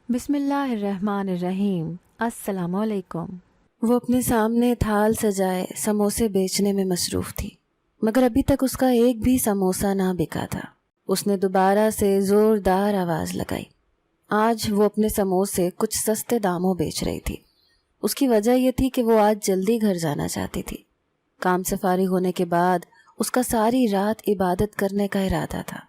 بسم اللہ الرحمن الرحیم۔ السلام علیکم۔ وہ اپنے سامنے تھال سجائے سموسے بیچنے میں مصروف تھی، مگر ابھی تک اس کا ایک بھی سموسہ نہ بکا تھا۔ اس نے دوبارہ سے زوردار آواز لگائی۔ آج وہ اپنے سموسے کچھ سستے داموں بیچ رہی تھی۔ اس کی وجہ یہ تھی کہ وہ آج جلدی گھر جانا چاہتی تھی۔ کام سے فارغ ہونے کے بعد اس کا ساری رات عبادت کرنے کا ارادہ تھا۔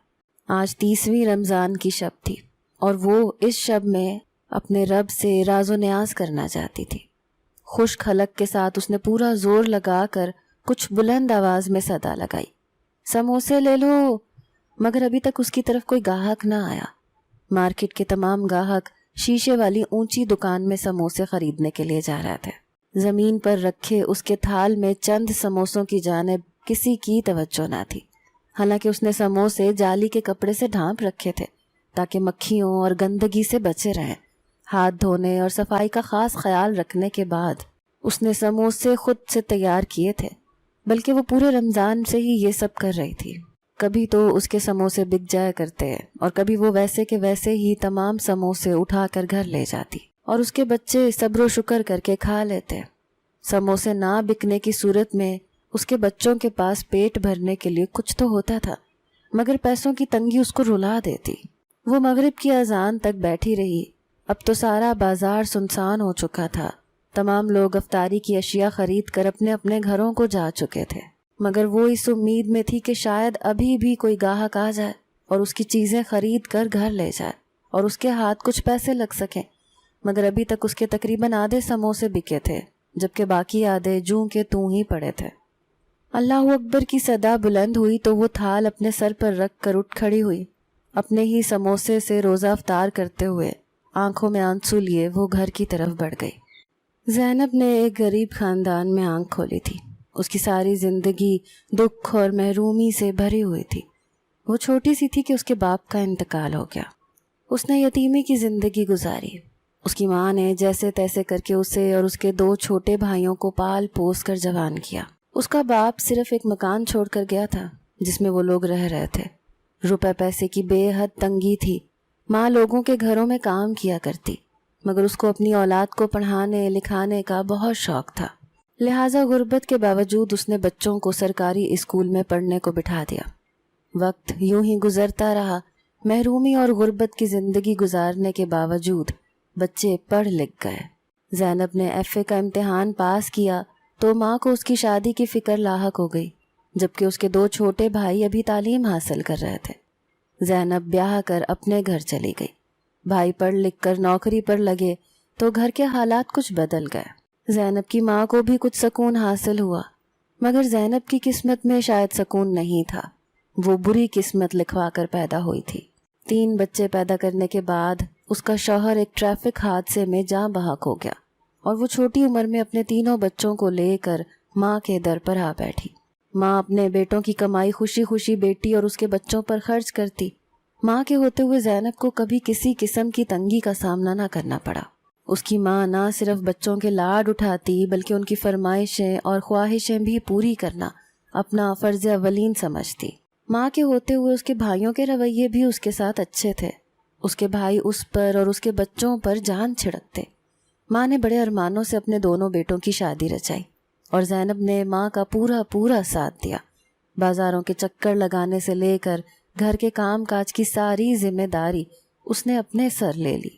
آج 30ویں رمضان کی شب تھی اور وہ اس شب میں اپنے رب سے راز و نیاز کرنا چاہتی تھی۔ خشک حلق کے ساتھ اس نے پورا زور لگا کر کچھ بلند آواز میں صدا لگائی، سموسے لے لو، مگر ابھی تک اس کی طرف کوئی گاہک نہ آیا۔ مارکیٹ کے تمام گاہک شیشے والی اونچی دکان میں سموسے خریدنے کے لیے جا رہے تھے۔ زمین پر رکھے اس کے تھال میں چند سموسوں کی جانب کسی کی توجہ نہ تھی، حالانکہ اس نے سموسے جالی کے کپڑے سے ڈھانپ رکھے تھے تاکہ مکھیوں اور گندگی سے بچے رہیں۔ ہاتھ دھونے اور صفائی کا خاص خیال رکھنے کے بعد اس نے سموسے خود سے تیار کیے تھے، بلکہ وہ پورے رمضان سے ہی یہ سب کر رہی تھی۔ کبھی تو اس کے سموسے بک جایا کرتے اور کبھی وہ ویسے کے ویسے ہی تمام سموسے اٹھا کر گھر لے جاتی اور اس کے بچے صبر و شکر کر کے کھا لیتے۔ سموسے نہ بکنے کی صورت میں اس کے بچوں کے پاس پیٹ بھرنے کے لیے کچھ تو ہوتا تھا، مگر پیسوں کی تنگی اس کو رلا دیتی۔ وہ مغرب کی اذان تک بیٹھی رہی۔ اب تو سارا بازار سنسان ہو چکا تھا۔ تمام لوگ افطاری کی اشیاء خرید کر اپنے اپنے گھروں کو جا چکے تھے، مگر وہ اس امید میں تھی کہ شاید ابھی بھی کوئی گاہک آ جائے اور اس کی چیزیں خرید کر گھر لے جائے اور اس کے ہاتھ کچھ پیسے لگ سکیں۔ مگر ابھی تک اس کے تقریباً آدھے سموسے بکے تھے، جبکہ باقی آدھے جوں کے توں ہی پڑے تھے۔ اللہ اکبر کی صدا بلند ہوئی تو وہ تھال اپنے سر پر رکھ کر اٹھ کھڑی ہوئی۔ اپنے ہی سموسے سے روزہ افطار کرتے ہوئے آنکھوں میں آنسو لیے وہ گھر کی طرف بڑھ گئی۔ زینب نے ایک غریب خاندان میں آنکھ کھولی تھی۔ اس کی ساری زندگی دکھ اور محرومی سے بھری ہوئی تھی۔ وہ چھوٹی سی تھی کہ اس کے باپ کا انتقال ہو گیا۔ اس نے یتیمی کی زندگی گزاری۔ اس کی ماں نے جیسے تیسے کر کے اسے اور اس کے 2 چھوٹے بھائیوں کو پال پوس کر جوان کیا۔ اس کا باپ صرف ایک مکان چھوڑ کر گیا تھا جس میں وہ لوگ رہ رہے تھے۔ روپے پیسے کی بے حد تنگی تھی۔ ماں لوگوں کے گھروں میں کام کیا کرتی، مگر اس کو اپنی اولاد کو پڑھانے لکھانے کا بہت شوق تھا، لہٰذا غربت کے باوجود اس نے بچوں کو سرکاری اسکول میں پڑھنے کو بٹھا دیا۔ وقت یوں ہی گزرتا رہا۔ محرومی اور غربت کی زندگی گزارنے کے باوجود بچے پڑھ لکھ گئے۔ زینب نے FA کا امتحان پاس کیا تو ماں کو اس کی شادی کی فکر لاحق ہو گئی، جبکہ اس کے 2 چھوٹے بھائی ابھی تعلیم حاصل کر رہے تھے۔ زینب بیاہ کر اپنے گھر چلی گئی۔ بھائی پڑھ لکھ کر نوکری پر لگے تو گھر کے حالات کچھ بدل گئے۔ زینب کی ماں کو بھی کچھ سکون حاصل ہوا، مگر زینب کی قسمت میں شاید سکون نہیں تھا۔ وہ بری قسمت لکھوا کر پیدا ہوئی تھی۔ 3 بچے پیدا کرنے کے بعد اس کا شوہر ایک ٹریفک حادثے میں جاں بحق ہو گیا اور وہ چھوٹی عمر میں اپنے 3 بچوں کو لے کر ماں کے در پر آ بیٹھی۔ ماں اپنے بیٹوں کی کمائی خوشی خوشی بیٹی اور اس کے بچوں پر خرچ کرتی۔ ماں کے ہوتے ہوئے زینب کو کبھی کسی قسم کی تنگی کا سامنا نہ کرنا پڑا۔ اس کی ماں نہ صرف بچوں کے لاڈ اٹھاتی بلکہ ان کی فرمائشیں اور خواہشیں بھی پوری کرنا اپنا فرض اولین سمجھتی۔ ماں کے ہوتے ہوئے اس کے بھائیوں کے رویے بھی اس کے ساتھ اچھے تھے۔ اس کے بھائی اس پر اور اس کے بچوں پر جان چھڑکتے۔ ماں نے بڑے ارمانوں سے اپنے دونوں بیٹوں کی شادی رچائی اور زینب نے ماں کا پورا ساتھ دیا۔ بازاروں کے چکر لگانے سے لے کر گھر کے کام کاج کی ساری ذمہ داری اس نے اپنے سر لے لی۔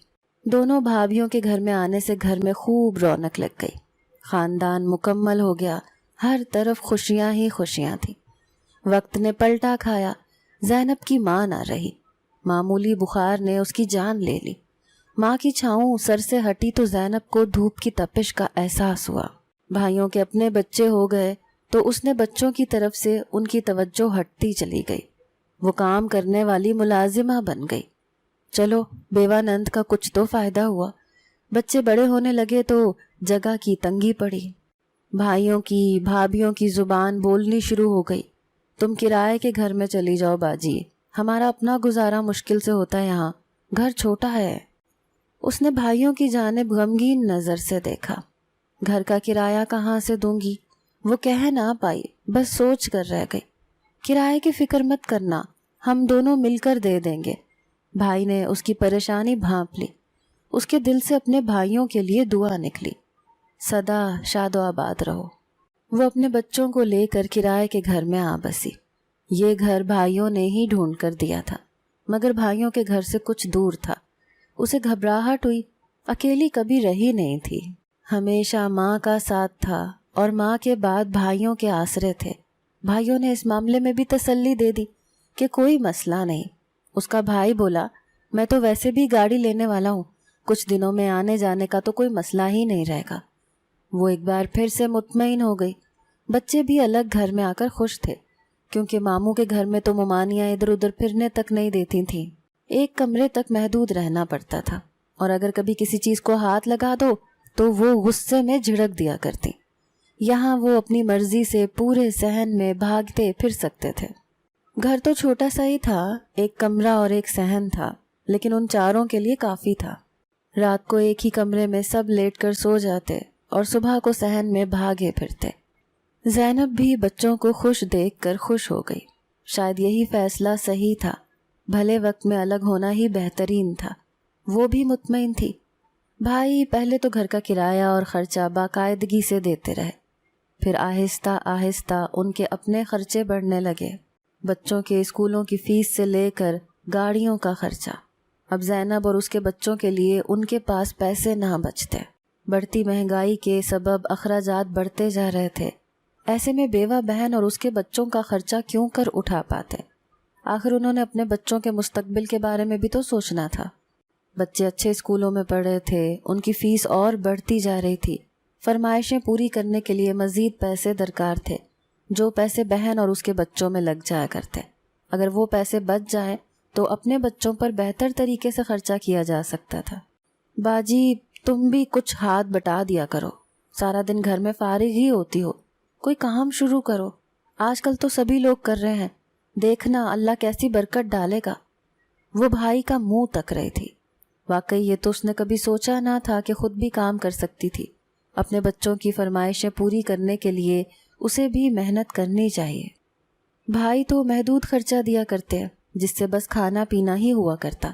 دونوں بھابھیوں کے گھر میں آنے سے گھر میں خوب رونق لگ گئی۔ خاندان مکمل ہو گیا، ہر طرف خوشیاں ہی خوشیاں تھیں۔ وقت نے پلٹا کھایا۔ زینب کی ماں نہ رہی۔ معمولی بخار نے اس کی جان لے لی۔ ماں کی چھاؤں سر سے ہٹی تو زینب کو دھوپ کی تپش کا احساس ہوا۔ بھائیوں کے اپنے بچے ہو گئے تو اس نے بچوں کی طرف سے ان کی توجہ ہٹتی چلی گئی۔ وہ کام کرنے والی ملازمہ بن گئی۔ چلو بیوہ نند کا کچھ تو فائدہ ہوا۔ بچے بڑے ہونے لگے تو جگہ کی تنگی پڑی۔ بھائیوں کی بھابھیوں کی زبان بولنی شروع ہو گئی، تم کرائے کے گھر میں چلی جاؤ باجی، ہمارا اپنا گزارا مشکل سے ہوتا ہے، یہاں گھر چھوٹا ہے۔ اس نے بھائیوں کی جانب غمگین نظر سے دیکھا۔ گھر کا کرایہ کہاں سے دوں گی؟ وہ کہہ نہ پائی، بس سوچ کر رہ گئی۔ کرائے کی فکر مت کرنا، ہم دونوں مل کر دے دیں گے۔ بھائی نے اس کی پریشانی بھانپ لی۔ اس کے دل سے اپنے بھائیوں کے لیے دعا نکلی، سدا شاد و آباد رہو۔ وہ اپنے بچوں کو لے کر کرائے کے گھر میں آ بسی۔ یہ گھر بھائیوں نے ہی ڈھونڈ کر دیا تھا، مگر بھائیوں کے گھر سے کچھ دور تھا۔ اسے گھبراہٹ ہوئی، اکیلی کبھی رہی نہیں تھی۔ ہمیشہ ماں کا ساتھ تھا اور ماں کے بعد بھائیوں کے آسرے تھے۔ بھائیوں نے اس معاملے میں بھی تسلی دے دی کہ کوئی مسئلہ نہیں۔ اس کا بھائی بولا، میں تو ویسے بھی گاڑی لینے والا ہوں، کچھ دنوں میں آنے جانے کا تو کوئی مسئلہ ہی نہیں رہے گا۔ وہ ایک بار پھر سے مطمئن ہو گئی۔ بچے بھی الگ گھر میں آ کر خوش تھے، کیونکہ ماموں کے گھر میں تو ممانیاں ادھر ادھر پھرنے تک نہیں دیتی تھیں۔ ایک کمرے تک محدود رہنا پڑتا تھا، اور اگر کبھی کسی چیز کو ہاتھ لگا دو تو وہ غصے میں جھڑک دیا کرتی۔ یہاں وہ اپنی مرضی سے پورے صحن میں بھاگتے پھر سکتے تھے۔ گھر تو چھوٹا سا ہی تھا، ایک کمرہ اور ایک صحن تھا، لیکن ان چاروں کے لیے کافی تھا۔ رات کو ایک ہی کمرے میں سب لیٹ کر سو جاتے اور صبح کو صحن میں بھاگے پھرتے۔ زینب بھی بچوں کو خوش دیکھ کر خوش ہو گئی۔ شاید یہی فیصلہ صحیح تھا، بھلے وقت میں الگ ہونا ہی بہترین تھا۔ وہ بھی مطمئن تھی۔ بھائی پہلے تو گھر کا کرایہ اور خرچہ باقاعدگی سے دیتے رہے، پھر آہستہ آہستہ ان کے اپنے خرچے بڑھنے لگے، بچوں کے اسکولوں کی فیس سے لے کر گاڑیوں کا خرچہ۔ اب زینب اور اس کے بچوں کے لیے ان کے پاس پیسے نہ بچتے۔ بڑھتی مہنگائی کے سبب اخراجات بڑھتے جا رہے تھے۔ ایسے میں بیوہ بہن اور اس کے بچوں کا خرچہ کیوں کر اٹھا پاتے؟ آخر انہوں نے اپنے بچوں کے مستقبل کے بارے میں بھی تو سوچنا تھا۔ بچے اچھے اسکولوں میں پڑھ رہے تھے، ان کی فیس اور بڑھتی جا رہی تھی، فرمائشیں پوری کرنے کے لیے مزید پیسے درکار تھے، جو پیسے بہن اور اس کے بچوں میں لگ جایا کرتے۔ اگر وہ پیسے بچ جائیں تو اپنے بچوں پر بہتر طریقے سے خرچہ کیا جا سکتا تھا۔ باجی تم بھی کچھ ہاتھ بٹا دیا کرو، سارا دن گھر میں فارغ ہی ہوتی ہو، کوئی کام شروع کرو، آج کل تو سبھی لوگ کر رہے ہیں، دیکھنا اللہ کیسی برکت ڈالے گا۔ وہ بھائی کا منہ تک رہی تھی۔ واقعی یہ تو اس نے کبھی سوچا نہ تھا کہ خود بھی کام کر سکتی تھی۔ اپنے بچوں کی فرمائشیں پوری کرنے کے لیے اسے بھی محنت کرنی چاہیے۔ بھائی تو محدود خرچہ دیا کرتے، جس سے بس کھانا پینا ہی ہوا کرتا،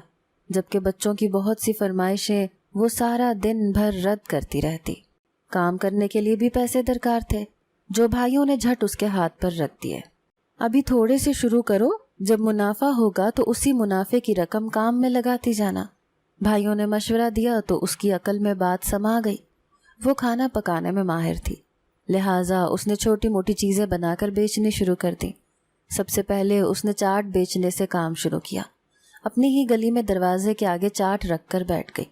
جبکہ بچوں کی بہت سی فرمائشیں وہ سارا دن بھر رد کرتی رہتی۔ کام کرنے کے لیے بھی پیسے درکار تھے، جو بھائیوں نے جھٹ اس کے ہاتھ پر رکھ دیے۔ ابھی تھوڑے سے شروع کرو، جب منافع ہوگا تو اسی منافع کی رقم کام میں لگاتی جانا۔ بھائیوں نے مشورہ دیا تو اس کی عقل میں بات سما گئی۔ وہ کھانا پکانے میں ماہر تھی، لہٰذا اس نے چھوٹی موٹی چیزیں بنا کر بیچنی شروع کر دی۔ سب سے پہلے اس نے چاٹ بیچنے سے کام شروع کیا۔ اپنی ہی گلی میں دروازے کے آگے چاٹ رکھ کر بیٹھ گئی۔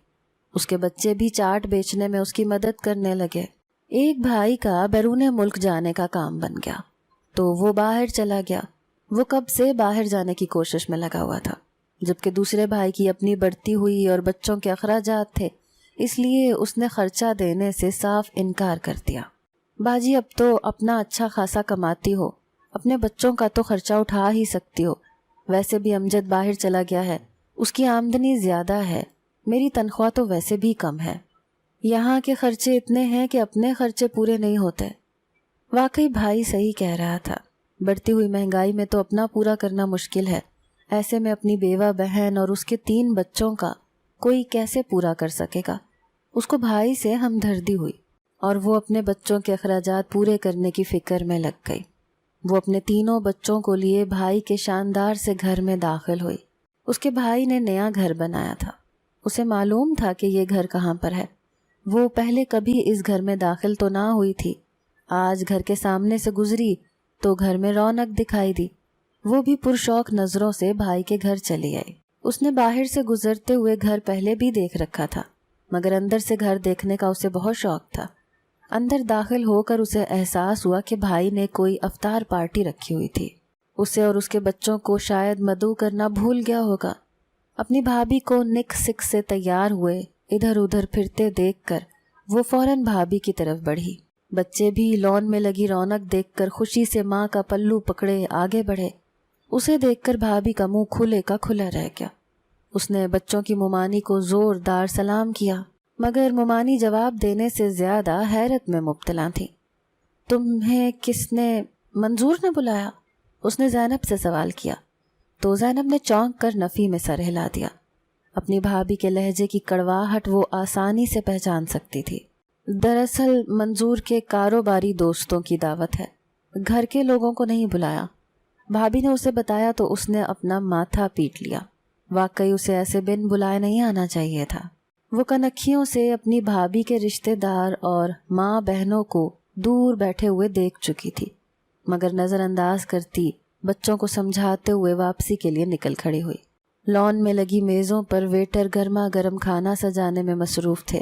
اس کے بچے بھی چاٹ بیچنے میں اس کی مدد کرنے لگے۔ ایک بھائی کا بیرون ملک جانے کا کام بن گیا تو وہ باہر چلا گیا۔ وہ کب سے باہر جانے کی کوشش میں لگا ہوا تھا، جبکہ دوسرے بھائی کی اپنی بڑھتی ہوئی اور بچوں کے اخراجات تھے، اس لیے اس نے خرچہ دینے سے صاف انکار کر دیا۔ باجی اب تو اپنا اچھا خاصا کماتی ہو، اپنے بچوں کا تو خرچہ اٹھا ہی سکتی ہو۔ ویسے بھی امجد باہر چلا گیا ہے، اس کی آمدنی زیادہ ہے، میری تنخواہ تو ویسے بھی کم ہے، یہاں کے خرچے اتنے ہیں کہ اپنے خرچے پورے نہیں ہوتے۔ واقعی بھائی صحیح کہہ رہا تھا، بڑھتی ہوئی مہنگائی میں تو اپنا پورا کرنا مشکل ہے، ایسے میں اپنی بیوہ بہن اور اس کے 3 بچوں کا کوئی کیسے پورا کر سکے گا؟ اس کو بھائی سے ہمدردی ہوئی اور وہ اپنے بچوں کے اخراجات پورے کرنے کی فکر میں لگ گئی۔ وہ اپنے 3 بچوں کو لیے بھائی کے شاندار سے گھر میں داخل ہوئی۔ اس کے بھائی نے نیا گھر بنایا تھا، اسے معلوم تھا کہ یہ گھر کہاں پر ہے۔ وہ پہلے کبھی اس گھر میں داخل تو نہ ہوئی تھی، آج گھر کے سامنے سے گزری تو گھر میں رونق دکھائی دی۔ وہ بھی پرشوق نظروں سے بھائی کے گھر چلی آئی۔ اس نے باہر سے گزرتے ہوئے گھر پہلے بھی دیکھ رکھا تھا، مگر اندر سے گھر دیکھنے کا اسے بہت شوق تھا۔ اندر داخل ہو کر اسے احساس ہوا کہ بھائی نے کوئی افطار پارٹی رکھی ہوئی تھی۔ اسے اور اس کے بچوں کو شاید مدعو کرنا بھول گیا ہوگا۔ اپنی بھابھی کو نک سک سے تیار ہوئے ادھر ادھر پھرتے دیکھ کر وہ فوراً بھابھی کی طرف بڑھی۔ بچے بھی لون میں لگی رونق دیکھ کر خوشی سے ماں کا پلو پکڑے آگے بڑھے۔ اسے دیکھ کر بھابھی کا منہ کھلے کا کھلا رہ گیا۔ اس نے بچوں کی ممانی کو زوردار سلام کیا، مگر ممانی جواب دینے سے زیادہ حیرت میں مبتلا تھی۔ تمہیں کس نے، منظور نے بلایا؟ اس نے زینب سے سوال کیا تو زینب نے چونک کر نفی میں سر ہلا دیا۔ اپنی بھابھی کے لہجے کی کڑواہٹ وہ آسانی سے پہچان سکتی تھی۔ دراصل منظور کے کاروباری دوستوں کی دعوت ہے، گھر کے لوگوں کو نہیں بلایا۔ بھابھی نے اسے بتایا تو اس نے اپنا ماتھا پیٹ لیا، واقعی اسے ایسے بن بلائے نہیں آنا چاہیے تھا۔ وہ کنکھیوں سے اپنی بھابھی کے رشتہ دار اور ماں بہنوں کو دور بیٹھے ہوئے دیکھ چکی تھی، مگر نظر انداز کرتی بچوں کو سمجھاتے ہوئے واپسی کے لیے نکل کھڑی ہوئی۔ لان میں لگی میزوں پر ویٹر گرما گرم کھانا سجانے میں مصروف تھے۔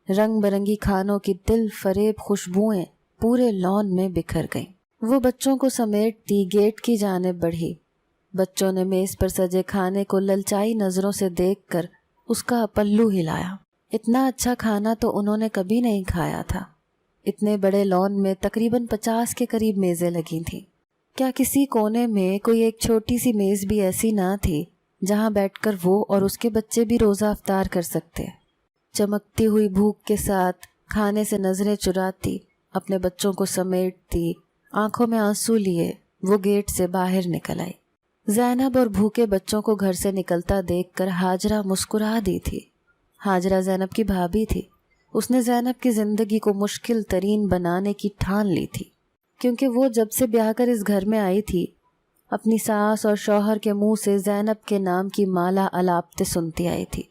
رنگ برنگی کھانوں کی دل فریب خوشبوئیں پورے لان میں بکھر گئیں۔ وہ بچوں کو سمیٹتی گیٹ کی جانب بڑھی۔ بچوں نے میز پر سجے کھانے کو للچائی نظروں سے دیکھ کر اس کا پلو ہلایا۔ اتنا اچھا کھانا تو انہوں نے کبھی نہیں کھایا تھا۔ اتنے بڑے لان میں تقریباً 50 کے قریب میزیں لگی تھیں۔ کیا کسی کونے میں کوئی ایک چھوٹی سی میز بھی ایسی نہ تھی جہاں بیٹھ کر وہ اور اس کے بچے بھی روزہ افطار کر سکتے؟ چمکتی ہوئی بھوک کے ساتھ کھانے سے نظریں چراتی، اپنے بچوں کو سمیٹتی، آنکھوں میں آنسو لیے وہ گیٹ سے باہر نکل آئی۔ زینب اور بھوکے بچوں کو گھر سے نکلتا دیکھ کر ہاجرہ مسکرا دی تھی۔ ہاجرہ زینب کی بھابھی تھی۔ اس نے زینب کی زندگی کو مشکل ترین بنانے کی ٹھان لی تھی، کیونکہ وہ جب سے بیاہ کر اس گھر میں آئی تھی اپنی ساس اور شوہر کے منہ سے زینب کے نام کی مالا الاپتے سنتی آئی تھی۔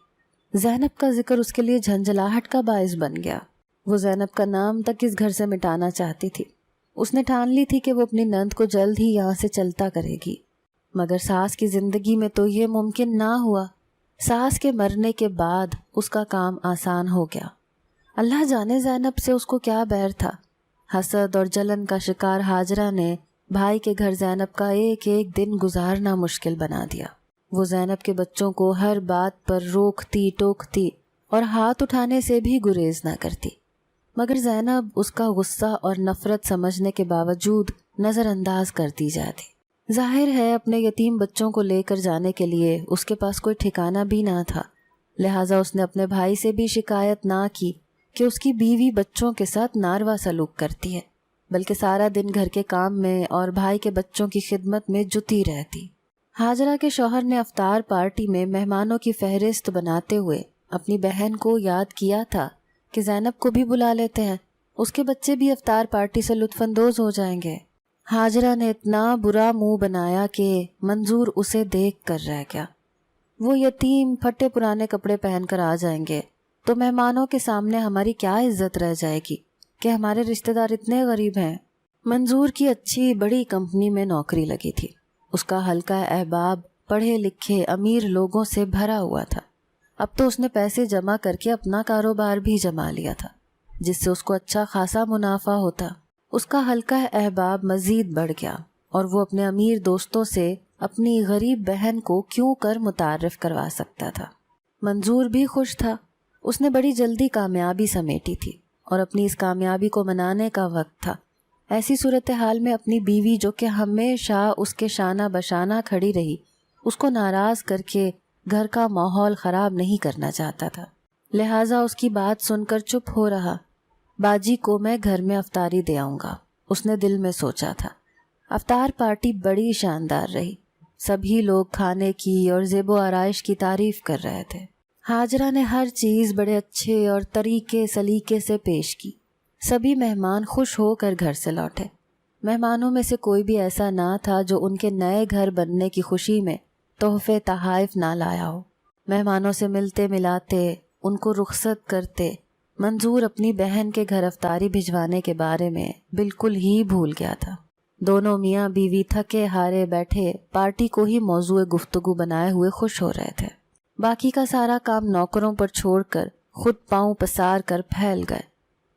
زینب کا ذکر اس کے لیے جھنجھلاہٹ کا باعث بن گیا۔ وہ زینب کا نام تک اس گھر سے مٹانا چاہتی تھی۔ اس نے ٹھان لی تھی کہ وہ اپنی نند کو جلد ہی یہاں سے چلتا کرے گی، مگر ساس کی زندگی میں تو یہ ممکن نہ ہوا۔ ساس کے مرنے کے بعد اس کا کام آسان ہو گیا۔ اللہ جانے زینب سے اس کو کیا بیر تھا۔ حسد اور جلن کا شکار ہاجرہ نے بھائی کے گھر زینب کا ایک ایک دن گزارنا مشکل بنا دیا۔ وہ زینب کے بچوں کو ہر بات پر روکتی ٹوکتی اور ہاتھ اٹھانے سے بھی گریز نہ کرتی، مگر زینب اس کا غصہ اور نفرت سمجھنے کے باوجود نظر انداز کرتی جاتی۔ ظاہر ہے اپنے یتیم بچوں کو لے کر جانے کے لیے اس کے پاس کوئی ٹھکانہ بھی نہ تھا، لہٰذا اس نے اپنے بھائی سے بھی شکایت نہ کی کہ اس کی بیوی بچوں کے ساتھ ناروا سلوک کرتی ہے، بلکہ سارا دن گھر کے کام میں اور بھائی کے بچوں کی خدمت میں جٹی رہتی۔ ہاجرہ کے شوہر نے افطار پارٹی میں مہمانوں کی فہرست بناتے ہوئے اپنی بہن کو یاد کیا تھا کہ زینب کو بھی بلا لیتے ہیں، اس کے بچے بھی افطار پارٹی سے لطف اندوز ہو جائیں گے۔ ہاجرہ نے اتنا برا منہ بنایا کہ منظور اسے دیکھ کر رہ گیا۔ وہ یتیم پھٹے پرانے کپڑے پہن کر آ جائیں گے تو مہمانوں کے سامنے ہماری کیا عزت رہ جائے گی کہ ہمارے رشتہ دار اتنے غریب ہیں۔ منظور کی اچھی بڑی کمپنی میں نوکری لگی تھی۔ اس کا حلقہ احباب پڑھے لکھے امیر لوگوں سے بھرا ہوا تھا۔ اب تو اس نے پیسے جمع کر کے اپنا کاروبار بھی جما لیا تھا، جس سے اس کو اچھا خاصا منافع ہوتا۔ اس کا حلقہ احباب مزید بڑھ گیا اور وہ اپنے امیر دوستوں سے اپنی غریب بہن کو کیوں کر متعارف کروا سکتا تھا۔ منظور بھی خوش تھا۔ اس نے بڑی جلدی کامیابی سمیٹی تھی اور اپنی اس کامیابی کو منانے کا وقت تھا۔ ایسی صورتحال میں اپنی بیوی جو کہ ہمیشہ اس کے شانہ بشانہ کھڑی رہی، اس کو ناراض کر کے گھر کا ماحول خراب نہیں کرنا چاہتا تھا، لہٰذا اس کی بات سن کر چپ ہو رہا۔ باجی کو میں گھر میں افطاری دے آؤں گا، اس نے دل میں سوچا تھا۔ افطار پارٹی بڑی شاندار رہی۔ سبھی لوگ کھانے کی اور زیب و آرائش کی تعریف کر رہے تھے۔ ہاجرہ نے ہر چیز بڑے اچھے اور طریقے سلیقے سے پیش کی۔ سبھی مہمان خوش ہو کر گھر سے لوٹے۔ مہمانوں میں سے کوئی بھی ایسا نہ تھا جو ان کے نئے گھر بننے کی خوشی میں تحفے تحائف نہ لایا ہو۔ مہمانوں سے ملتے ملاتے، ان کو رخصت کرتے، منظور اپنی بہن کے گھر افطاری بھجوانے کے بارے میں بالکل ہی بھول گیا تھا۔ دونوں میاں بیوی تھکے ہارے بیٹھے پارٹی کو ہی موضوع گفتگو بنائے ہوئے خوش ہو رہے تھے۔ باقی کا سارا کام نوکروں پر چھوڑ کر خود پاؤں پسار کر پھیل گئے۔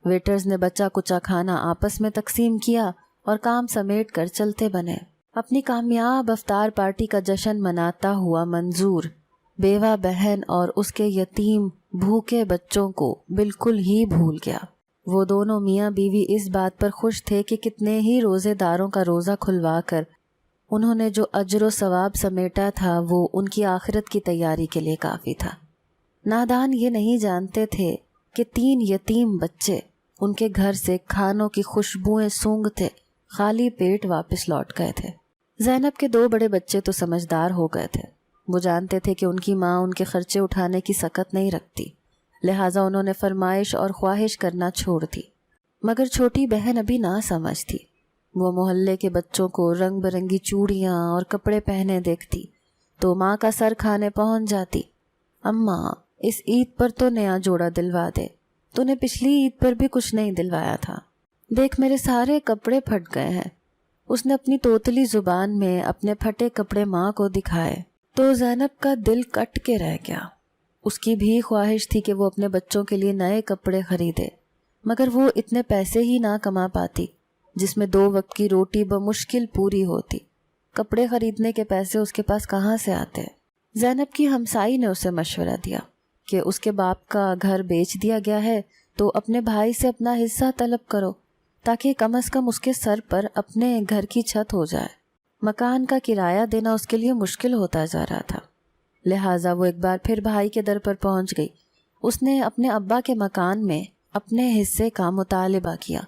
ویٹرز نے بچا کچا کھانا آپس میں تقسیم کیا اور کام سمیٹ کر چلتے بنے۔ اپنی کامیاب افطار پارٹی کا جشن مناتا ہوا منظور بیوہ بہن اور اس کے یتیم بھوکے بچوں کو بالکل ہی بھول گیا۔ وہ دونوں میاں بیوی اس بات پر خوش تھے کہ کتنے ہی روزے داروں کا روزہ کھلوا کر انہوں نے جو اجر و ثواب سمیٹا تھا وہ ان کی آخرت کی تیاری کے لیے کافی تھا۔ نادان یہ نہیں جانتے تھے کہ 3 یتیم بچے ان کے گھر سے کھانوں کی خوشبوئیں سونگھتے خالی پیٹ واپس لوٹ گئے تھے۔ زینب کے 2 بڑے بچے تو سمجھدار ہو گئے تھے۔ وہ جانتے تھے کہ ان کی ماں ان کے خرچے اٹھانے کی سکت نہیں رکھتی، لہٰذا انہوں نے فرمائش اور خواہش کرنا چھوڑ دی۔ مگر چھوٹی بہن ابھی نہ سمجھ تھی۔ وہ محلے کے بچوں کو رنگ برنگی چوڑیاں اور کپڑے پہنے دیکھتی تو ماں کا سر کھانے پہنچ جاتی۔ اماں، اس عید پر تو نیا جوڑا دلوا دے، تو نے پچھلی عید پر بھی کچھ نہیں دلوایا تھا، دیکھ میرے سارے کپڑے پھٹ گئے ہیں۔ اس نے اپنی توتلی زبان میں اپنے پھٹے کپڑے ماں کو دکھائے تو زینب کا دل کٹ کے رہ گیا۔ اس کی بھی خواہش تھی کہ وہ اپنے بچوں کے لیے نئے کپڑے خریدے، مگر وہ اتنے پیسے ہی نہ کما پاتی جس میں 2 وقت کی روٹی بمشکل پوری ہوتی۔ کپڑے خریدنے کے پیسے اس کے پاس کہاں سے آتے؟ زینب کی ہمسائی نے اسے مشورہ دیا کہ اس کے باپ کا گھر بیچ دیا گیا ہے تو اپنے بھائی سے اپنا حصہ طلب کرو تاکہ کم از کم اس کے سر پر اپنے گھر کی چھت ہو جائے۔ مکان کا کرایہ دینا اس کے لیے مشکل ہوتا جا رہا تھا، لہٰذا وہ ایک بار پھر بھائی کے در پر پہنچ گئی۔ اس نے اپنے ابا کے مکان میں اپنے حصے کا مطالبہ کیا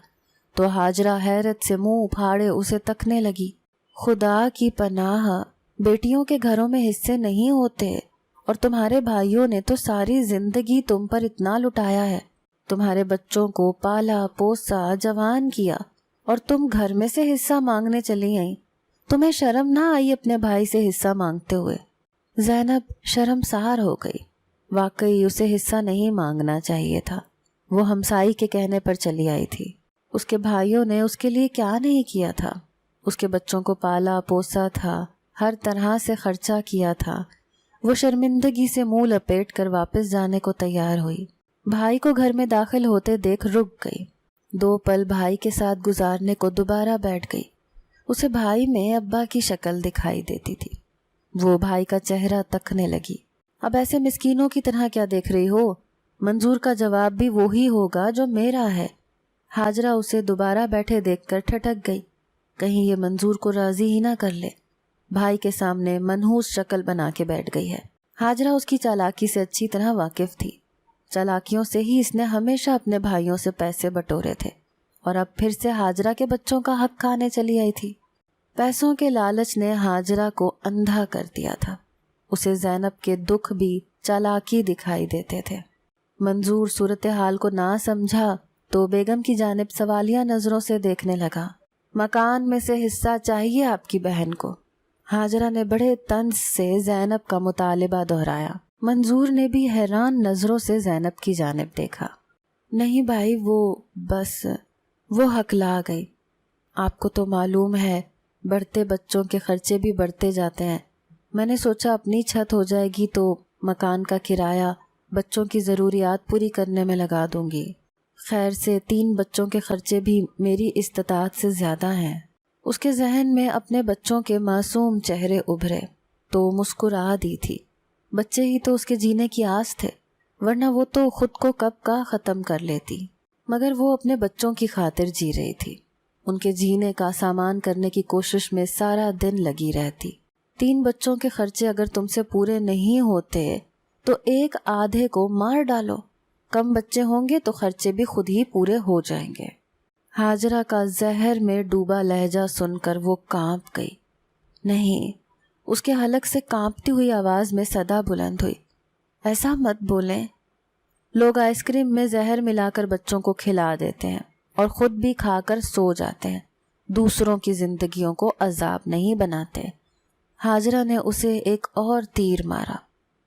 تو ہاجرہ حیرت سے منہ پھاڑے اسے تکنے لگی۔ خدا کی پناہ، بیٹیوں کے گھروں میں حصے نہیں ہوتے، اور تمہارے بھائیوں نے تو ساری زندگی تم پر اتنا لٹایا ہے، تمہارے بچوں کو پالا پوسا جوان کیا، اور تم گھر میں سے حصہ مانگنے چلی آئیں۔ تمہیں شرم نہ آئی اپنے بھائی سے حصہ مانگتے ہوئے؟ زینب شرمسار ہو گئی۔ واقعی اسے حصہ نہیں مانگنا چاہیے تھا۔ وہ ہمسائی کے کہنے پر چلی آئی تھی۔ اس کے بھائیوں نے اس کے لیے کیا نہیں کیا تھا؟ اس کے بچوں کو پالا پوسا تھا، ہر طرح سے خرچہ کیا تھا۔ وہ شرمندگی سے منہ لپیٹ کر واپس جانے کو تیار ہوئی۔ بھائی کو گھر میں داخل ہوتے دیکھ رک گئی۔ 2 پل بھائی کے ساتھ گزارنے کو دوبارہ بیٹھ گئی۔ اسے بھائی میں ابا کی شکل دکھائی دیتی تھی۔ وہ بھائی کا چہرہ تکنے لگی۔ اب ایسے مسکینوں کی طرح کیا دیکھ رہی ہو؟ منظور کا جواب بھی وہی ہوگا جو میرا ہے۔ ہاجرہ اسے دوبارہ بیٹھے دیکھ کر ٹھٹک گئی، کہیں یہ منظور کو راضی ہی نہ کر لے۔ بھائی کے سامنے منحوس شکل بنا کے بیٹھ گئی ہے۔ ہاجرہ اس کی چالاکی سے اچھی طرح واقف تھی۔ چالاکیوں سے ہی اس نے ہمیشہ اپنے بھائیوں سے پیسے بٹورے تھے، اور اب پھر سے ہاجرہ کے بچوں کا حق کھانے چلی آئی تھی۔ پیسوں کے لالچ نے ہاجرہ کو اندھا کر دیا تھا۔ اسے زینب کے دکھ بھی چالاکی دکھائی دیتے تھے۔ منظور صورتحال کو نہ سمجھا تو بیگم کی جانب سوالیہ نظروں سے دیکھنے لگا۔ مکان میں سے حصہ چاہیے آپ کی بہن کو؟ ہاجرہ نے بڑے طنز سے زینب کا مطالبہ دہرایا۔ منظور نے بھی حیران نظروں سے زینب کی جانب دیکھا۔ نہیں بھائی، وہ ہکلا گئی۔ آپ کو تو معلوم ہے بڑھتے بچوں کے خرچے بھی بڑھتے جاتے ہیں۔ میں نے سوچا اپنی چھت ہو جائے گی تو مکان کا کرایہ بچوں کی ضروریات پوری کرنے میں لگا دوں گی۔ خیر سے 3 بچوں کے خرچے بھی میری استطاعت سے زیادہ ہیں۔ اس کے ذہن میں اپنے بچوں کے معصوم چہرے ابھرے تو مسکرا دی تھی۔ بچے ہی تو اس کے جینے کی آس تھے، ورنہ وہ تو خود کو کب کا ختم کر لیتی۔ مگر وہ اپنے بچوں کی خاطر جی رہی تھی۔ ان کے جینے کا سامان کرنے کی کوشش میں سارا دن لگی رہتی۔ 3 بچوں کے خرچے اگر تم سے پورے نہیں ہوتے تو ایک آدھے کو مار ڈالو، کم بچے ہوں گے تو خرچے بھی خود ہی پورے ہو جائیں گے۔ ہاجرہ کا زہر میں ڈوبا لہجہ سن کر وہ کانپ گئی۔ نہیں، اس کے حلق سے کانپتی ہوئی آواز میں صدا بلند ہوئی، ایسا مت بولیں۔ لوگ آئس کریم میں زہر ملا کر بچوں کو کھلا دیتے ہیں اور خود بھی کھا کر سو جاتے ہیں، دوسروں کی زندگیوں کو عذاب نہیں بناتے۔ ہاجرہ نے اسے ایک اور تیر مارا۔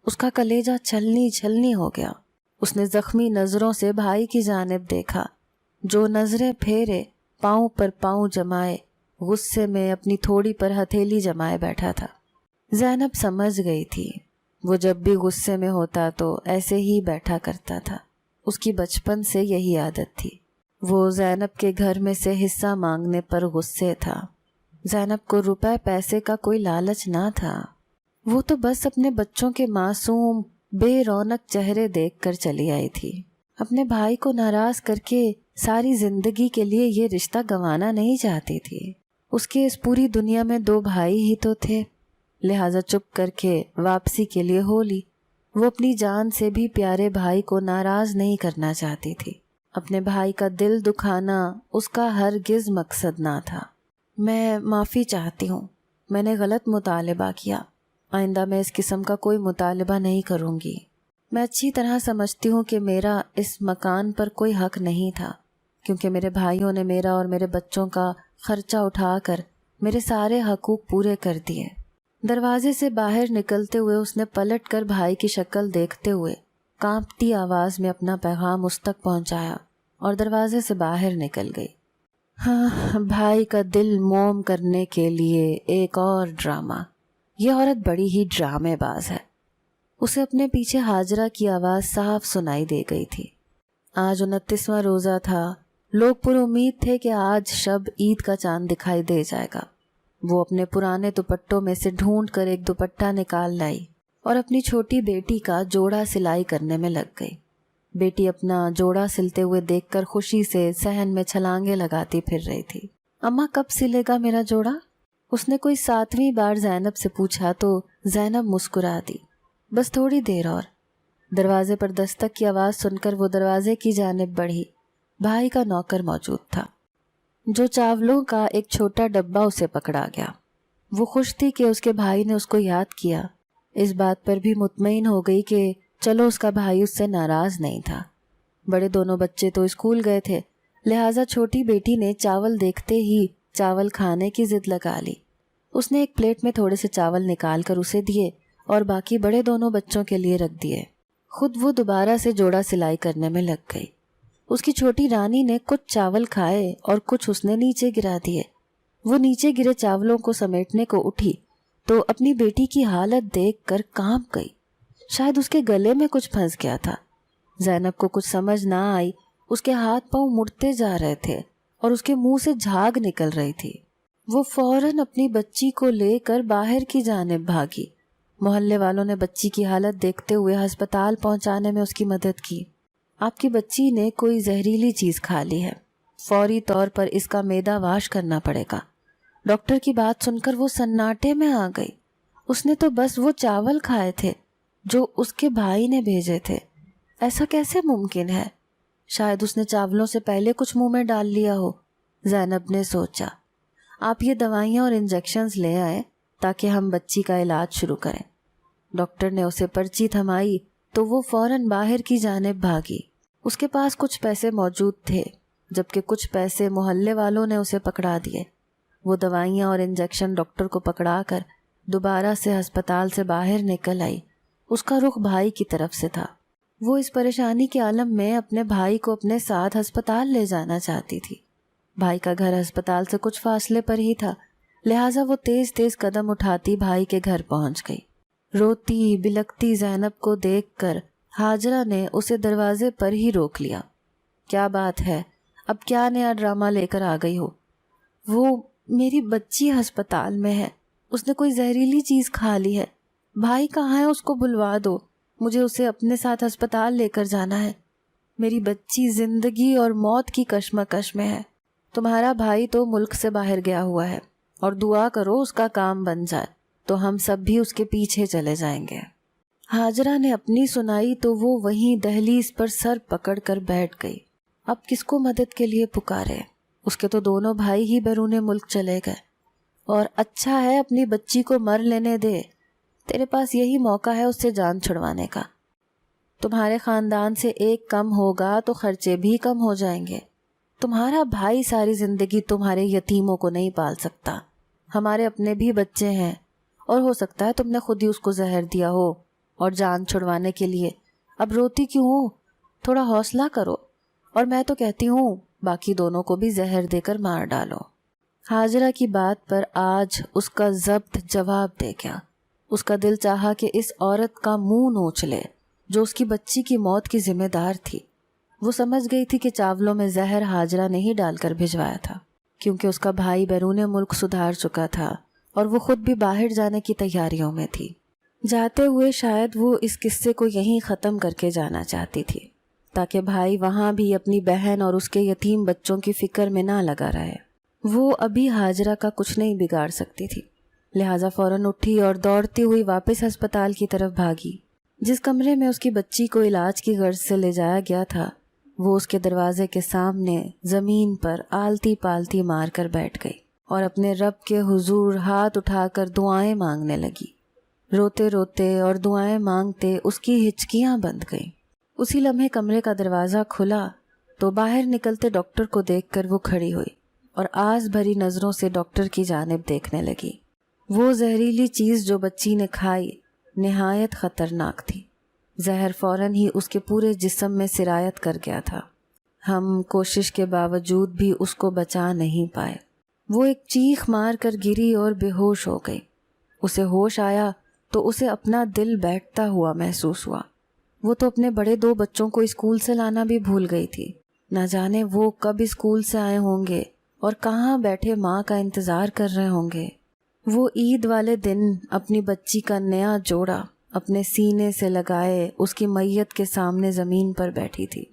اس کا کلیجہ چھلنی چھلنی ہو گیا۔ اس نے زخمی نظروں سے بھائی کی جانب دیکھا، جو نظریں پھیرے پاؤں پر پاؤں جمائے غصے میں اپنی تھوڑی پر ہتھیلی جمائے بیٹھا تھا۔ زینب سمجھ گئی تھی، وہ جب بھی غصے میں ہوتا تو ایسے ہی بیٹھا کرتا تھا۔ اس کی بچپن سے یہی عادت تھی۔ وہ زینب کے گھر میں سے حصہ مانگنے پر غصے تھا۔ زینب کو روپے پیسے کا کوئی لالچ نہ تھا۔ وہ تو بس اپنے بچوں کے معصوم بے رونق چہرے دیکھ کر چلی آئی تھی۔ اپنے بھائی کو ناراض کر کے ساری زندگی کے لیے یہ رشتہ گنوانا نہیں چاہتی تھی۔ اس کے اس پوری دنیا میں 2 بھائی ہی تو تھے، لہٰذا چپ کر کے واپسی کے لیے ہو لی۔ وہ اپنی جان سے بھی پیارے بھائی کو ناراض نہیں کرنا چاہتی تھی۔ اپنے بھائی کا دل دکھانا اس کا ہرگز مقصد نہ تھا۔ میں معافی چاہتی ہوں، میں نے غلط مطالبہ کیا۔ آئندہ میں اس قسم کا کوئی مطالبہ نہیں کروں گی۔ میں اچھی طرح سمجھتی ہوں کہ میرا اس مکان پر کوئی حق نہیں تھا، کیونکہ میرے بھائیوں نے میرا اور میرے بچوں کا خرچہ اٹھا کر میرے سارے حقوق پورے کر دیے۔ دروازے سے باہر نکلتے ہوئے اس نے پلٹ کر بھائی کی شکل دیکھتے ہوئے کانپتی آواز میں اپنا پیغام اس تک پہنچایا اور دروازے سے باہر نکل گئی۔ ہاں، بھائی کا دل موم کرنے کے لیے ایک اور ڈرامہ۔ یہ عورت بڑی ہی ڈرامے باز ہے۔ اسے اپنے پیچھے ہاجرہ کی آواز صاف سنائی دے گئی تھی۔ آج 29واں روزہ تھا۔ لوگ پر امید تھے کہ آج شب عید کا چاند دکھائی دے جائے گا۔ وہ اپنے پرانے دوپٹوں میں سے ڈھونڈ کر ایک دوپٹہ نکال لائی اور اپنی چھوٹی بیٹی کا جوڑا سلائی کرنے میں لگ گئی۔ بیٹی اپنا جوڑا سلتے ہوئے دیکھ کر خوشی سے صحن میں چھلانگیں لگاتی پھر رہی تھی۔ اماں کب سلے گا میرا جوڑا؟ اس نے کوئی 7ویں بار زینب سے پوچھا تو زینب مسکرا دی۔ بس تھوڑی دیر اور۔ دروازے پر دستک کی آواز سن کر وہ دروازے کی جانب بڑھی۔ بھائی کا نوکر موجود تھا، جو چاولوں کا ایک چھوٹا ڈبہ اسے پکڑا گیا۔ وہ خوش تھی کہ اس کے بھائی نے اس کو یاد کیا۔ اس بات پر بھی مطمئن ہو گئی کہ چلو اس کا بھائی اس سے ناراض نہیں تھا۔ بڑے دونوں بچے تو اسکول گئے تھے، لہٰذا چھوٹی بیٹی نے چاول دیکھتے ہی چاول کھانے کی ضد لگا لی۔ اس نے ایک پلیٹ میں تھوڑے سے چاول نکال کر اسے دیے اور باقی بڑے دونوں بچوں کے لیے رکھ دیے۔ خود وہ دوبارہ سے جوڑا سلائی کرنے میں لگ گئی۔ اس کی چھوٹی رانی نے کچھ چاول کھائے اور کچھ اس نے نیچے گرا دیے۔ وہ نیچے گرے چاولوں کو سمیٹنے کو اٹھی تو اپنی بیٹی کی حالت دیکھ کر کانپ گئی۔ شاید اس کے گلے میں کچھ پھنس گیا تھا۔ زینب کو کچھ سمجھ نہ آئی۔ اس کے ہاتھ پاؤں مڑتے جا رہے تھے اور اس کے منہ سے جھاگ نکل رہی تھی۔ وہ فوراً اپنی بچی کو لے کر باہر کی جانب بھاگی۔ محلے والوں نے بچی کی حالت دیکھتے ہوئے ہسپتال پہنچانے میں اس کی مدد کی۔ آپ کی بچی نے کوئی زہریلی چیز کھا لی ہے، فوری طور پر اس کا معدہ واش کرنا پڑے گا۔ ڈاکٹر کی بات سن کر وہ سناٹے میں آ گئی۔ اس نے تو بس وہ چاول کھائے تھے جو اس کے بھائی نے بھیجے تھے۔ ایسا کیسے ممکن ہے؟ شاید اس نے چاولوں سے پہلے کچھ منہ میں ڈال لیا ہو، زینب نے سوچا۔ آپ یہ دوائیاں اور انجیکشنز لے آئیں تاکہ ہم بچی کا علاج شروع کریں۔ ڈاکٹر نے اسے پرچی تھمائی تو وہ فوراً باہر کی جانب بھاگی۔ اس کے پاس کچھ پیسے موجود تھے، جبکہ کچھ پیسے محلے والوں نے اسے پکڑا دیے۔ وہ دوائیاں اور انجیکشن ڈاکٹر کو پکڑا کر دوبارہ سے ہسپتال سے باہر نکل آئی۔ اس کا رخ بھائی کی طرف سے تھا۔ وہ اس پریشانی کے عالم میں اپنے بھائی کو اپنے ساتھ ہسپتال لے جانا چاہتی تھی۔ بھائی کا گھر ہسپتال سے کچھ فاصلے پر ہی تھا، لہٰذا وہ تیز تیز قدم اٹھاتی بھائی کے گھر پہنچ گئی۔ روتی بلکتی زینب کو دیکھ کر ہاجرہ نے اسے دروازے پر ہی روک لیا۔ کیا بات ہے؟ اب کیا نیا ڈرامہ لے کر آ گئی ہو؟ وہ میری بچی ہسپتال میں ہے، اس نے کوئی زہریلی چیز کھا لی ہے۔ بھائی کہاں ہے؟ اس کو بلوا دو، مجھے اسے اپنے ساتھ ہسپتال لے کر جانا ہے۔ میری بچی زندگی اور موت کی کشمکش میں ہے۔ تمہارا بھائی تو ملک سے باہر گیا ہوا ہے، اور دعا کرو اس کا کام بن جائے تو ہم سب بھی اس کے پیچھے چلے جائیں گے۔ ہاجرہ نے اپنی سنائی تو وہ وہیں دہلیز پر سر پکڑ کر بیٹھ گئی۔ اب کس کو مدد کے لیے پکارے؟ اس کے تو دونوں بھائی ہی بیرون ملک چلے گئے، اور اچھا ہے اپنی بچی کو مر لینے دے۔ تیرے پاس یہی موقع ہے اس سے جان چھڑوانے کا۔ تمہارے خاندان سے ایک کم ہوگا تو خرچے بھی کم ہو جائیں گے۔ تمہارا بھائی ساری زندگی تمہارے یتیموں کو نہیں پال سکتا۔ ہمارے اپنے بھی بچے ہیں، اور ہو سکتا ہے تم نے خود ہی اس کو زہر دیا ہو، اور جان چھڑوانے کے لیے اب روتی کیوں ہو؟ تھوڑا حوصلہ کرو، اور میں تو کہتی ہوں باقی دونوں کو بھی زہر دے کر مار ڈالو۔ ہاجرہ کی بات پر آج اس کا ضبط جواب دے گیا۔ اس کا دل چاہا کہ اس عورت کا منہ نوچ لے جو اس کی بچی کی موت کی ذمہ دار تھی۔ وہ سمجھ گئی تھی کہ چاولوں میں زہر ہاجرہ نے ہی ڈال کر بھجوایا تھا، کیونکہ اس کا بھائی بیرون ملک سدھار چکا تھا اور وہ خود بھی باہر جانے کی تیاریوں میں تھی۔ جاتے ہوئے شاید وہ اس قصے کو یہیں ختم کر کے جانا چاہتی تھی، تاکہ بھائی وہاں بھی اپنی بہن اور اس کے یتیم بچوں کی فکر میں نہ لگا رہے۔ وہ ابھی ہاجرہ کا کچھ نہیں بگاڑ سکتی تھی، لہٰذا فوراً اٹھی اور دوڑتی ہوئی واپس ہسپتال کی طرف بھاگی۔ جس کمرے میں اس کی بچی کو علاج کی غرض سے لے جایا گیا تھا، وہ اس کے دروازے کے سامنے زمین پر آلتی پالتی مار کر بیٹھ گئی اور اپنے رب کے حضور ہاتھ اٹھا کر دعائیں مانگنے لگی۔ روتے روتے اور دعائیں مانگتے اس کی ہچکیاں بند گئیں۔ اسی لمحے کمرے کا دروازہ کھلا تو باہر نکلتے ڈاکٹر کو دیکھ کر وہ کھڑی ہوئی اور آس بھری نظروں سے ڈاکٹر کی جانب دیکھنے لگی۔ وہ زہریلی چیز جو بچی نے کھائی نہایت خطرناک تھی۔ زہر فوراً ہی اس کے پورے جسم میں سرایت کر گیا تھا۔ ہم کوشش کے باوجود بھی اس کو بچا نہیں پائے۔ وہ ایک چیخ مار کر گری اور بے ہوش ہو گئی۔ اسے ہوش آیا تو اسے اپنا دل بیٹھتا ہوا محسوس ہوا۔ وہ تو اپنے بڑے 2 بچوں کو اسکول سے لانا بھی بھول گئی تھی۔ نہ جانے وہ کب اسکول سے آئے ہوں گے اور کہاں بیٹھے ماں کا انتظار کر رہے ہوں گے۔ وہ عید والے دن اپنی بچی کا نیا جوڑا اپنے سینے سے لگائے اس کی میت کے سامنے زمین پر بیٹھی تھی۔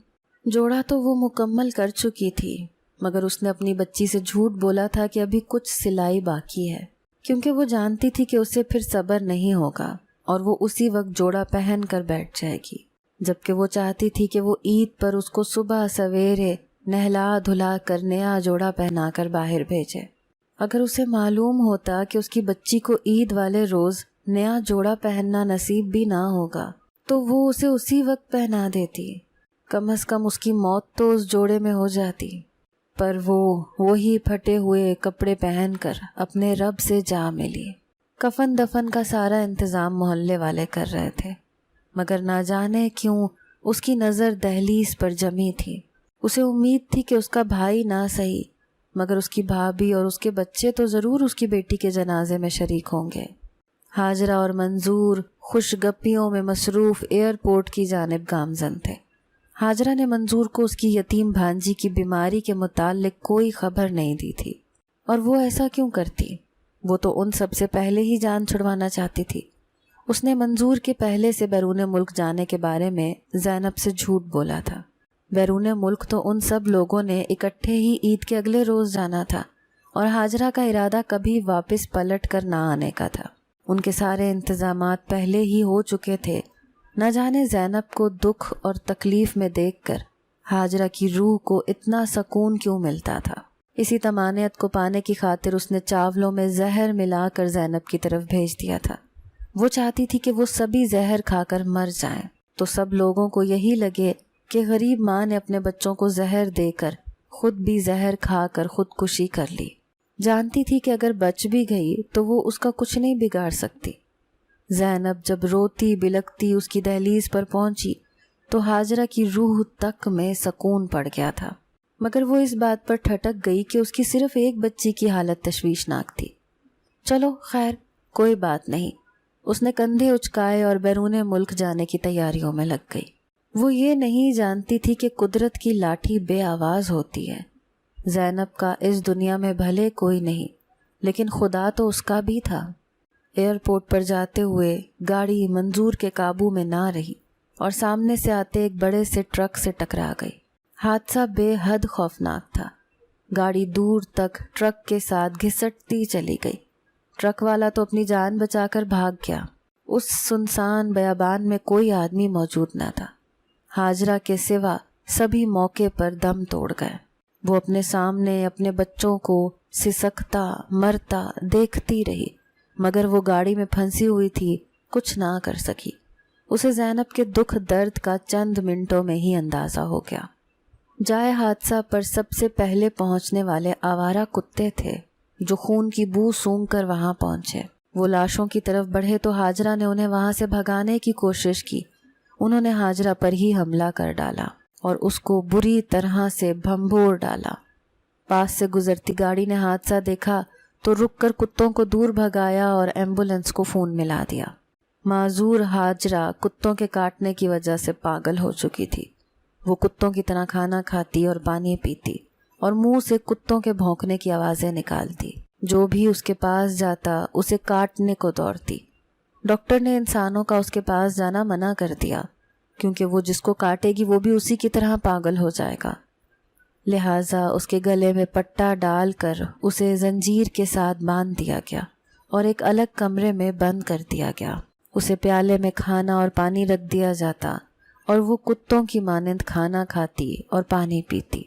جوڑا تو وہ مکمل کر چکی تھی، مگر اس نے اپنی بچی سے جھوٹ بولا تھا کہ ابھی کچھ سلائی باقی ہے، کیونکہ وہ جانتی تھی کہ اسے پھر صبر نہیں ہوگا اور وہ اسی وقت جوڑا پہن کر بیٹھ جائے گی، جبکہ وہ چاہتی تھی کہ وہ عید پر اس کو صبح سویرے نہلا دھلا کر نیا جوڑا پہنا کر باہر بھیجے۔ اگر اسے معلوم ہوتا کہ اس کی بچی کو عید والے روز نیا جوڑا پہننا نصیب بھی نہ ہوگا تو وہ اسے اسی وقت پہنا دیتی، کم از کم اس کی موت تو اس جوڑے میں ہو جاتی۔ پر وہ وہی پھٹے ہوئے کپڑے پہن کر اپنے رب سے جا ملی۔ کفن دفن کا سارا انتظام محلے والے کر رہے تھے، مگر نہ جانے کیوں اس کی نظر دہلیز پر جمی تھی۔ اسے امید تھی کہ اس کا بھائی نہ صحیح مگر اس کی بھابھی اور اس کے بچے تو ضرور اس کی بیٹی کے جنازے میں شریک ہوں گے۔ حاجرہ اور منظور خوش گپیوں میں مصروف ایئرپورٹ کی جانب گامزن تھے۔ حاجرہ نے منظور کو اس کی یتیم بھانجی کی بیماری کے متعلق کوئی خبر نہیں دی تھی، اور وہ ایسا کیوں کرتی؟ وہ تو ان سب سے پہلے ہی جان چھڑوانا چاہتی تھی۔ اس نے منظور کے پہلے سے بیرون ملک جانے کے بارے میں زینب سے جھوٹ بولا تھا۔ بیرون ملک تو ان سب لوگوں نے اکٹھے ہی عید کے اگلے روز جانا تھا، اور حاجرہ کا ارادہ کبھی واپس پلٹ کر نہ آنے کا تھا۔ ان کے سارے انتظامات پہلے ہی ہو چکے تھے۔ نہ جانے زینب کو دکھ اور تکلیف میں دیکھ کر حاجرہ کی روح کو اتنا سکون کیوں ملتا تھا۔ اسی طمانینت کو پانے کی خاطر اس نے چاولوں میں زہر ملا کر زینب کی طرف بھیج دیا تھا۔ وہ چاہتی تھی کہ وہ سبھی زہر کھا کر مر جائیں تو سب لوگوں کو یہی لگے کہ غریب ماں نے اپنے بچوں کو زہر دے کر خود بھی زہر کھا کر خودکشی کر لی۔ جانتی تھی کہ اگر بچ بھی گئی تو وہ اس کا کچھ نہیں بگاڑ سکتی۔ زینب جب روتی بلکتی اس کی دہلیز پر پہنچی تو حاجرہ کی روح تک میں سکون پڑ گیا تھا، مگر وہ اس بات پر ٹھٹک گئی کہ اس کی صرف ایک بچی کی حالت تشویشناک تھی۔ چلو خیر، کوئی بات نہیں۔ اس نے کندھے اچکائے اور بیرون ملک جانے کی تیاریوں میں لگ گئی۔ وہ یہ نہیں جانتی تھی کہ قدرت کی لاٹھی بے آواز ہوتی ہے۔ زینب کا اس دنیا میں بھلے کوئی نہیں، لیکن خدا تو اس کا بھی تھا۔ ایئرپورٹ پر جاتے ہوئے گاڑی منظور کے قابو میں نہ رہی اور سامنے سے آتے ایک بڑے سے ٹرک سے ٹکرا گئی۔ حادثہ بے حد خوفناک تھا۔ گاڑی دور تک ٹرک کے ساتھ گھسٹتی چلی گئی۔ ٹرک والا تو اپنی جان بچا کر بھاگ گیا۔ اس سنسان بیابان میں کوئی آدمی موجود نہ تھا۔ حاجرہ کے سوا سبھی موقع پر دم توڑ گئے۔ وہ اپنے سامنے اپنے بچوں کو سسکتا مرتا دیکھتی رہی، مگر وہ گاڑی میں پھنسی ہوئی تھی، کچھ نہ کر سکی۔ اسے زینب کے دکھ درد کا چند منٹوں میں ہی اندازہ ہو گیا۔ جائے حادثہ پر سب سے پہلے پہنچنے والے آوارہ کتے تھے جو خون کی بو سونگھ کر وہاں پہنچے۔ وہ لاشوں کی طرف بڑھے تو حاجرہ نے انہیں وہاں سے بھگانے کی کوشش کی۔ انہوں نے حاجرہ پر ہی حملہ کر ڈالا اور اس کو بری طرح سے بھنبور ڈالا۔ پاس سے گزرتی گاڑی نے حادثہ دیکھا تو رک کر کتوں کو دور بھگایا اور ایمبولنس کو فون ملا دیا۔ معذور حاجرہ کتوں کے کاٹنے کی وجہ سے پاگل ہو چکی تھی۔ وہ کتوں کی طرح کھانا کھاتی اور پانی پیتی اور منہ سے کتوں کے بھونکنے کی آوازیں نکالتی۔ جو بھی اس کے پاس جاتا اسے کاٹنے کو دوڑتی۔ ڈاکٹر نے انسانوں کا اس کے پاس جانا منع کر دیا، کیونکہ وہ جس کو کاٹے گی وہ بھی اسی کی طرح پاگل ہو جائے گا۔ لہٰذا اس کے گلے میں پٹا ڈال کر اسے زنجیر کے ساتھ باندھ دیا گیا اور ایک الگ کمرے میں بند کر دیا گیا۔ اسے پیالے میں کھانا اور پانی رکھ دیا جاتا اور وہ کتوں کی مانند کھانا کھاتی اور پانی پیتی۔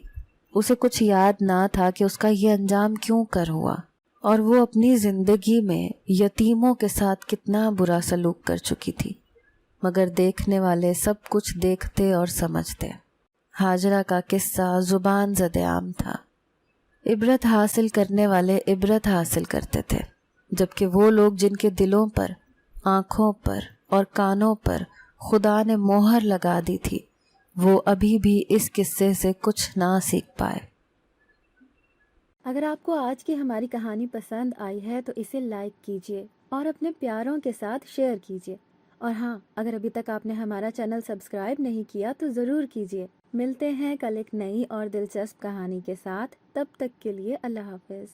اسے کچھ یاد نہ تھا کہ اس کا یہ انجام کیوں کر ہوا اور وہ اپنی زندگی میں یتیموں کے ساتھ کتنا برا سلوک کر چکی تھی، مگر دیکھنے والے سب کچھ دیکھتے اور سمجھتے۔ ہاجرہ کا قصہ زبان زد عام تھا۔ عبرت حاصل کرنے والے عبرت حاصل کرتے تھے، جبکہ وہ لوگ جن کے دلوں پر، آنکھوں پر اور کانوں پر خدا نے مہر لگا دی تھی، وہ ابھی بھی اس قصے سے کچھ نہ سیکھ پائے۔ اگر آپ کو آج کی ہماری کہانی پسند آئی ہے تو اسے لائک کیجیے اور اپنے پیاروں کے ساتھ شیئر کیجیے، اور ہاں، اگر ابھی تک آپ نے ہمارا چینل سبسکرائب نہیں کیا تو ضرور کیجیے۔ ملتے ہیں کل ایک نئی اور دلچسپ کہانی کے ساتھ، تب تک کے لیے اللہ حافظ۔